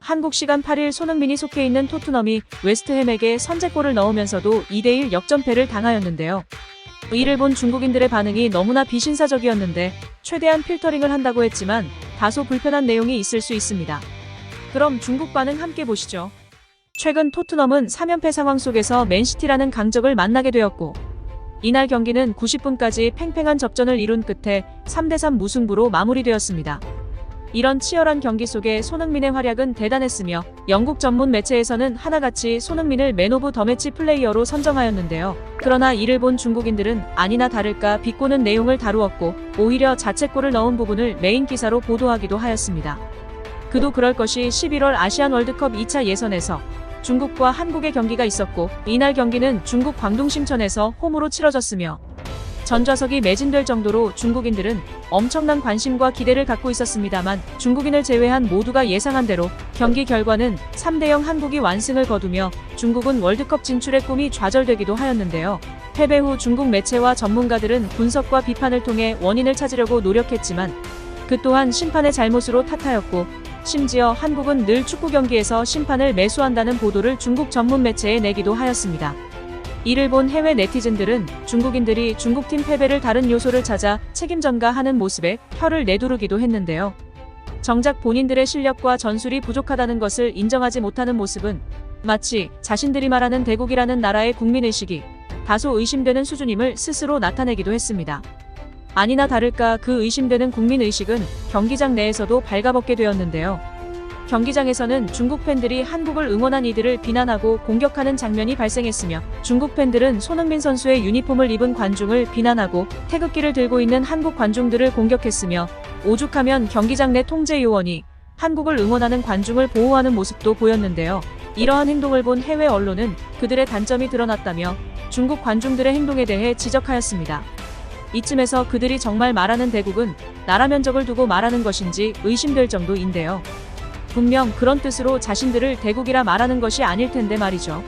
한국 시간 8일 손흥민이 속해 있는 토트넘이 웨스트햄에게 선제골을 넣으면서도 2대1 역전패를 당하였는데요. 이를 본 중국인들의 반응이 너무나 비신사적이었는데 최대한 필터링을 한다고 했지만 다소 불편한 내용이 있을 수 있습니다. 그럼 중국 반응 함께 보시죠. 최근 토트넘은 3연패 상황 속에서 맨시티라는 강적을 만나게 되었고 이날 경기는 90분까지 팽팽한 접전을 이룬 끝에 3대3 무승부로 마무리되었습니다. 이런 치열한 경기 속에 손흥민의 활약은 대단했으며 영국 전문 매체에서는 하나같이 손흥민을 맨 오브 더 매치 플레이어로 선정하였는데요. 그러나 이를 본 중국인들은 아니나 다를까 비꼬는 내용을 다루었고 오히려 자책골을 넣은 부분을 메인 기사로 보도하기도 하였습니다. 그도 그럴 것이 11월 아시안 월드컵 2차 예선에서 중국과 한국의 경기가 있었고 이날 경기는 중국 광둥심천에서 홈으로 치러졌으며 전좌석이 매진될 정도로 중국인들은 엄청난 관심과 기대를 갖고 있었습니다만 중국인을 제외한 모두가 예상한 대로 경기 결과는 3대0 한국이 완승을 거두며 중국은 월드컵 진출의 꿈이 좌절되기도 하였는데요. 패배 후 중국 매체와 전문가들은 분석과 비판을 통해 원인을 찾으려고 노력했지만 그 또한 심판의 잘못으로 탓하였고 심지어 한국은 늘 축구 경기에서 심판을 매수한다는 보도를 중국 전문 매체에 내기도 하였습니다. 이를 본 해외 네티즌들은 중국인들이 중국팀 패배를 다른 요소를 찾아 책임 전가하는 모습에 혀를 내두르기도 했는데요. 정작 본인들의 실력과 전술이 부족하다는 것을 인정하지 못하는 모습은 마치 자신들이 말하는 대국이라는 나라의 국민의식이 다소 의심되는 수준임을 스스로 나타내기도 했습니다. 아니나 다를까 그 의심되는 국민의식은 경기장 내에서도 발가벗게 되었는데요. 경기장에서는 중국 팬들이 한국을 응원한 이들을 비난하고 공격하는 장면이 발생했으며 중국 팬들은 손흥민 선수의 유니폼을 입은 관중을 비난하고 태극기를 들고 있는 한국 관중들을 공격했으며 오죽하면 경기장 내 통제 요원이 한국을 응원하는 관중을 보호하는 모습도 보였는데요. 이러한 행동을 본 해외 언론은 그들의 단점이 드러났다며 중국 관중들의 행동에 대해 지적하였습니다. 이쯤에서 그들이 정말 말하는 대국은 나라 면적을 두고 말하는 것인지 의심될 정도인데요. 분명 그런 뜻으로 자신들을 대국이라 말하는 것이 아닐 텐데 말이죠.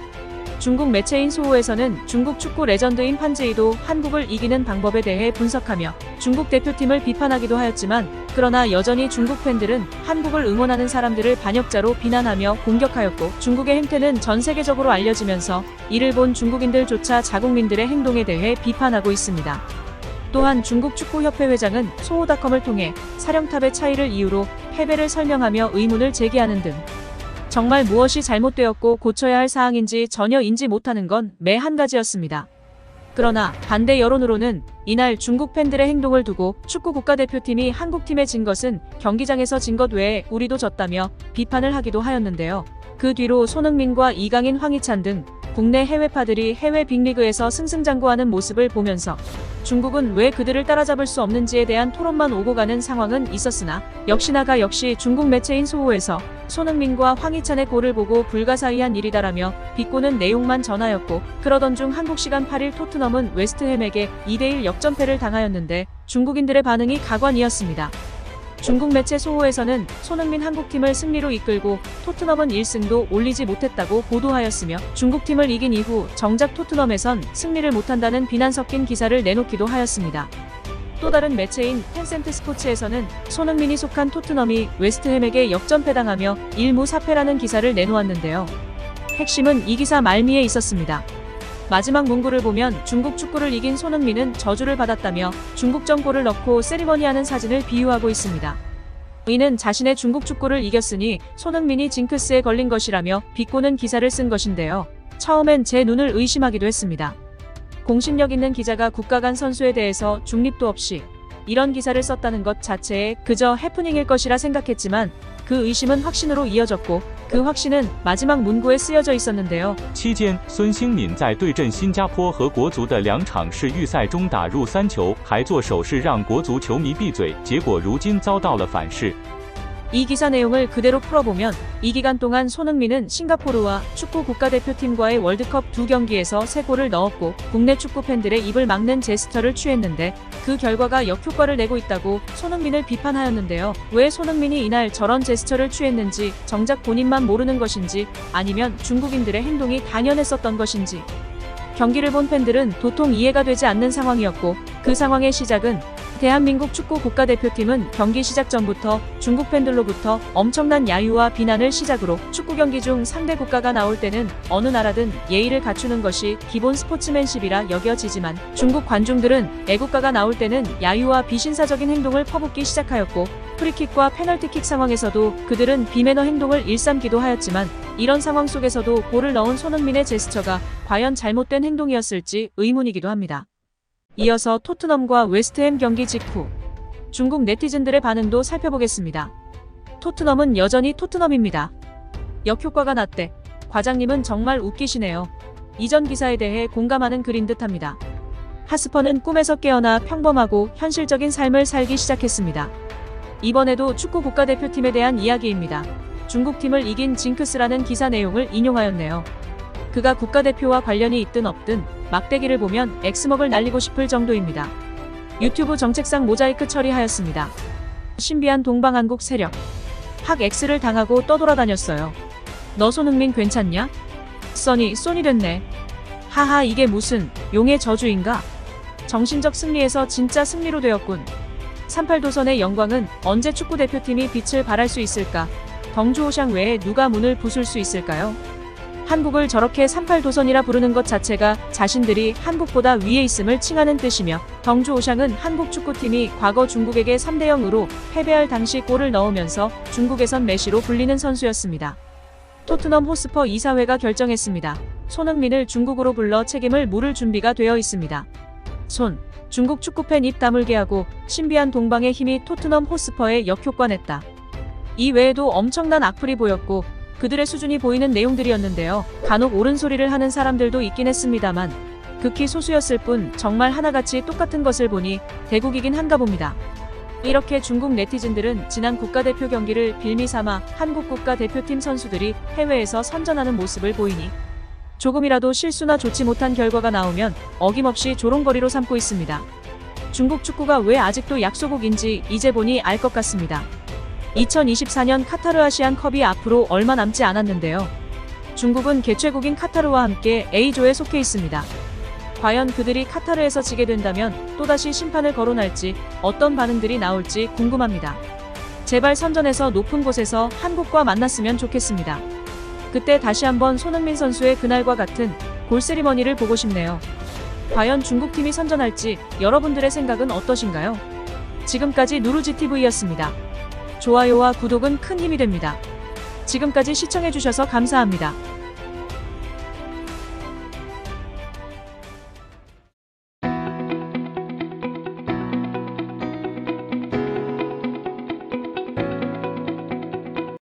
중국 매체인 소호에서는 중국 축구 레전드인 판지이도 한국을 이기는 방법에 대해 분석하며 중국 대표팀을 비판하기도 하였지만 그러나 여전히 중국 팬들은 한국을 응원하는 사람들을 반역자로 비난하며 공격하였고 중국의 행태는 전 세계적으로 알려지면서 이를 본 중국인들조차 자국민들의 행동에 대해 비판하고 있습니다. 또한 중국 축구협회 회장은 소호닷컴을 통해 사령탑의 차이를 이유로 패배를 설명하며 의문을 제기하는 등 정말 무엇이 잘못되었고 고쳐야 할 사항인지 전혀 인지 못하는 건 매 한 가지였습니다. 그러나 반대 여론으로는 이날 중국 팬들의 행동을 두고 축구 국가대표팀이 한국팀에 진 것은 경기장에서 진 것 외에 우리도 졌다며 비판을 하기도 하였는데요. 그 뒤로 손흥민과 이강인, 황희찬 등 국내 해외파들이 해외 빅리그에서 승승장구하는 모습을 보면서 중국은 왜 그들을 따라잡을 수 없는지에 대한 토론만 오고 가는 상황은 있었으나 역시나가 역시 중국 매체인 소호에서 손흥민과 황희찬의 골을 보고 불가사의한 일이다라며 비꼬는 내용만 전하였고 그러던 중 한국 시간 8일 토트넘은 웨스트햄에게 2대1 역전패를 당하였는데 중국인들의 반응이 가관이었습니다. 중국 매체 소호에서는 손흥민 한국팀을 승리로 이끌고 토트넘은 1승도 올리지 못했다고 보도하였으며 중국팀을 이긴 이후 정작 토트넘에선 승리를 못한다는 비난 섞인 기사를 내놓기도 하였습니다. 또 다른 매체인 텐센트 스포츠에서는 손흥민이 속한 토트넘이 웨스트햄에게 역전패당하며 1무 4패라는 기사를 내놓았는데요. 핵심은 이 기사 말미에 있었습니다. 마지막 문구를 보면 중국 축구를 이긴 손흥민은 저주를 받았다며 중국전 골을 넣고 세리머니하는 사진을 비유하고 있습니다. 이는 자신의 중국 축구를 이겼으니 손흥민이 징크스에 걸린 것이라며 비꼬는 기사를 쓴 것인데요. 처음엔 제 눈을 의심하기도 했습니다. 공신력 있는 기자가 국가 간 선수에 대해서 중립도 없이 이런 기사를 썼다는 것 자체에 그저 해프닝일 것이라 생각했지만 그 의심은 확신으로 이어졌고 그 확신은 마지막 문구에 쓰여져 있었는데요. 期间，孙兴敏在对阵新加坡和国足的2场世预赛中打入3球，还做手势让国足球迷闭嘴，结果如今遭到了反噬。 이 기사 내용을 그대로 풀어보면 이 기간 동안 손흥민은 싱가포르와 축구 국가대표팀과의 월드컵 2경기에서 3골을 넣었고 국내 축구 팬들의 입을 막는 제스처를 취했는데 그 결과가 역효과를 내고 있다고 손흥민을 비판하였는데요. 왜 손흥민이 이날 저런 제스처를 취했는지 정작 본인만 모르는 것인지 아니면 중국인들의 행동이 당연했었던 것인지 경기를 본 팬들은 도통 이해가 되지 않는 상황이었고, 그 상황의 시작은 대한민국 축구 국가대표팀은 경기 시작 전부터 중국 팬들로부터 엄청난 야유와 비난을 시작으로 축구 경기 중 상대 국가가 나올 때는 어느 나라든 예의를 갖추는 것이 기본 스포츠맨십이라 여겨지지만, 중국 관중들은 애국가가 나올 때는 야유와 비신사적인 행동을 퍼붓기 시작하였고, 프리킥과 페널티킥 상황에서도 그들은 비매너 행동을 일삼기도 하였지만, 이런 상황 속에서도 골을 넣은 손흥민의 제스처가 과연 잘못된 행동이었을지 의문이기도 합니다. 이어서 토트넘과 웨스트햄 경기 직후 중국 네티즌들의 반응도 살펴보겠습니다. 토트넘은 여전히 토트넘입니다. 역효과가 났대. 과장님은 정말 웃기시네요. 이전 기사에 대해 공감하는 글인 듯합니다. 하스퍼는 꿈에서 깨어나 평범하고 현실적인 삶을 살기 시작했습니다. 이번에도 축구 국가대표팀에 대한 이야기입니다. 중국팀을 이긴 징크스라는 기사 내용을 인용하였네요. 그가 국가대표와 관련이 있든 없든 막대기를 보면 엑스먹을 날리고 싶을 정도입니다. 유튜브 정책상 모자이크 처리하였습니다. 신비한 동방한국 세력. 학 X를 당하고 떠돌아다녔어요. 너 손흥민 괜찮냐? 써니 됐네. 하하, 이게 무슨 용의 저주인가? 정신적 승리에서 진짜 승리로 되었군. 38도선의 영광은 언제 축구대표팀이 빛을 발할 수 있을까? 덩주오샹 외에 누가 문을 부술 수 있을까요? 한국을 저렇게 38도선이라 부르는 것 자체가 자신들이 한국보다 위에 있음을 칭하는 뜻이며, 덩주오샹은 한국 축구팀이 과거 중국에게 3대0으로 패배할 당시 골을 넣으면서 중국에선 메시로 불리는 선수였습니다. 토트넘 호스퍼 이사회가 결정했습니다. 손흥민을 중국으로 불러 책임을 물을 준비가 되어 있습니다. 중국 축구팬 입 다물게 하고 신비한 동방의 힘이 토트넘 호스퍼에 역효과 냈다. 이 외에도 엄청난 악플이 보였고 그들의 수준이 보이는 내용들이었는데요. 간혹 옳은 소리를 하는 사람들도 있긴 했습니다만 극히 소수였을 뿐 정말 하나같이 똑같은 것을 보니 대국이긴 한가 봅니다. 이렇게 중국 네티즌들은 지난 국가대표 경기를 빌미삼아 한국 국가대표팀 선수들이 해외에서 선전하는 모습을 보이니 조금이라도 실수나 좋지 못한 결과가 나오면 어김없이 조롱거리로 삼고 있습니다. 중국 축구가 왜 아직도 약소국인지 이제 보니 알 것 같습니다. 2024년 카타르 아시안컵이 앞으로 얼마 남지 않았는데요. 중국은 개최국인 카타르와 함께 A조에 속해 있습니다. 과연 그들이 카타르에서 지게 된다면 또다시 심판을 거론할지 어떤 반응들이 나올지 궁금합니다. 제발 선전에서 높은 곳에서 한국과 만났으면 좋겠습니다. 그때 다시 한번 손흥민 선수의 그날과 같은 골세리머니를 보고 싶네요. 과연 중국팀이 선전할지 여러분들의 생각은 어떠신가요? 지금까지 누루지TV였습니다. 좋아요와 구독은 큰 힘이 됩니다. 지금까지 시청해주셔서 감사합니다.